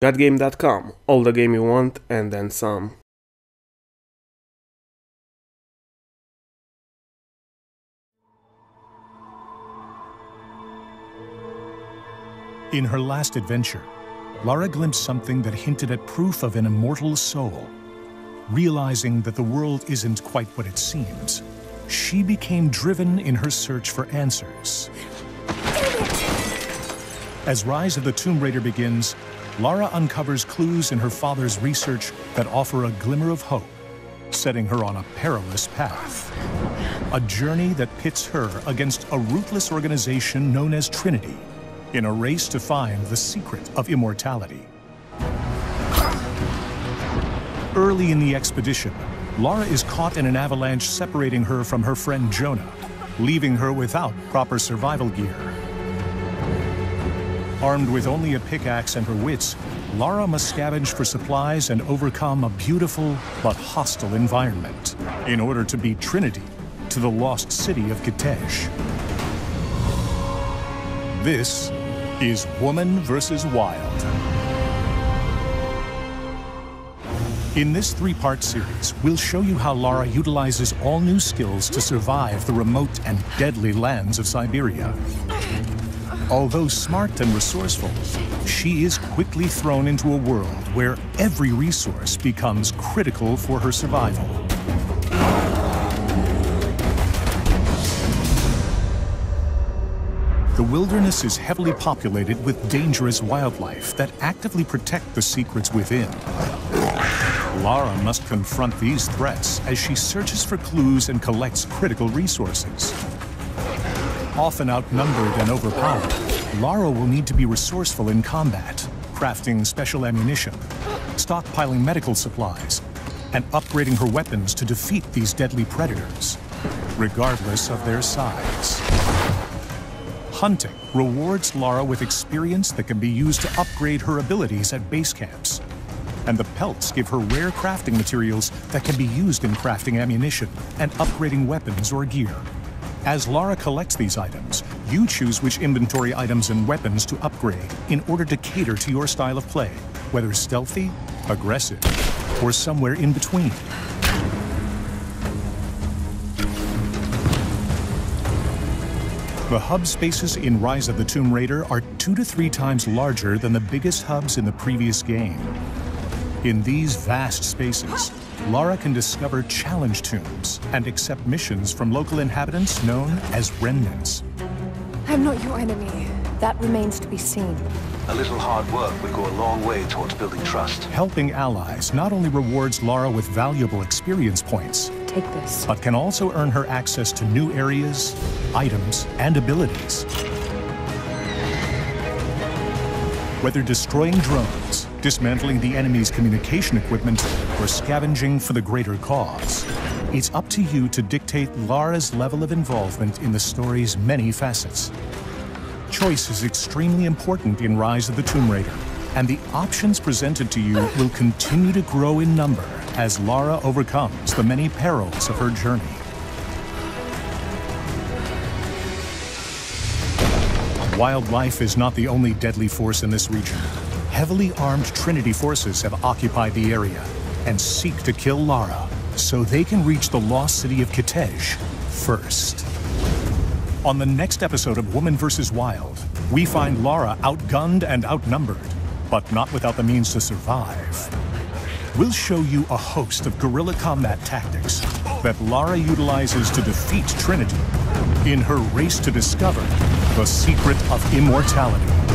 GotGame.com, all the game you want and then some. In her last adventure, Lara glimpsed something that hinted at proof of an immortal soul. Realizing that the world isn't quite what it seems, she became driven in her search for answers. As Rise of the Tomb Raider begins, Lara uncovers clues in her father's research that offer a glimmer of hope, setting her on a perilous path. A journey that pits her against a ruthless organization known as Trinity, in a race to find the secret of immortality. Early in the expedition, Lara is caught in an avalanche separating her from her friend Jonah, leaving her without proper survival gear. Armed with only a pickaxe and her wits, Lara must scavenge for supplies and overcome a beautiful but hostile environment in order to beat Trinity to the lost city of Kitezh. This is Woman vs. Wild. In this three-part series, we'll show you how Lara utilizes all new skills to survive the remote and deadly lands of Siberia. Although smart and resourceful, she is quickly thrown into a world where every resource becomes critical for her survival. The wilderness is heavily populated with dangerous wildlife that actively protect the secrets within. Lara must confront these threats as she searches for clues and collects critical resources. Often outnumbered and overpowered, Lara will need to be resourceful in combat, crafting special ammunition, stockpiling medical supplies, and upgrading her weapons to defeat these deadly predators, regardless of their size. Hunting rewards Lara with experience that can be used to upgrade her abilities at base camps, and the pelts give her rare crafting materials that can be used in crafting ammunition and upgrading weapons or gear. As Lara collects these items, you choose which inventory items and weapons to upgrade in order to cater to your style of play, whether stealthy, aggressive, or somewhere in between. The hub spaces in Rise of the Tomb Raider are 2 to 3 times larger than the biggest hubs in the previous game. In these vast spaces, Lara can discover challenge tombs and accept missions from local inhabitants known as remnants. I'm not your enemy. That remains to be seen. A little hard work would go a long way towards building trust. Helping allies not only rewards Lara with valuable experience points, Take this. but can also earn her access to new areas, items, and abilities. Whether destroying drones, dismantling the enemy's communication equipment, or scavenging for the greater cause, it's up to you to dictate Lara's level of involvement in the story's many facets. Choice is extremely important in Rise of the Tomb Raider, and the options presented to you will continue to grow in number as Lara overcomes the many perils of her journey. Wildlife is not the only deadly force in this region. Heavily armed Trinity forces have occupied the area and seek to kill Lara so they can reach the lost city of Kitezh first. On the next episode of Woman vs. Wild, we find Lara outgunned and outnumbered, but not without the means to survive. We'll show you a host of guerrilla combat tactics that Lara utilizes to defeat Trinity in her race to discover the secret of immortality.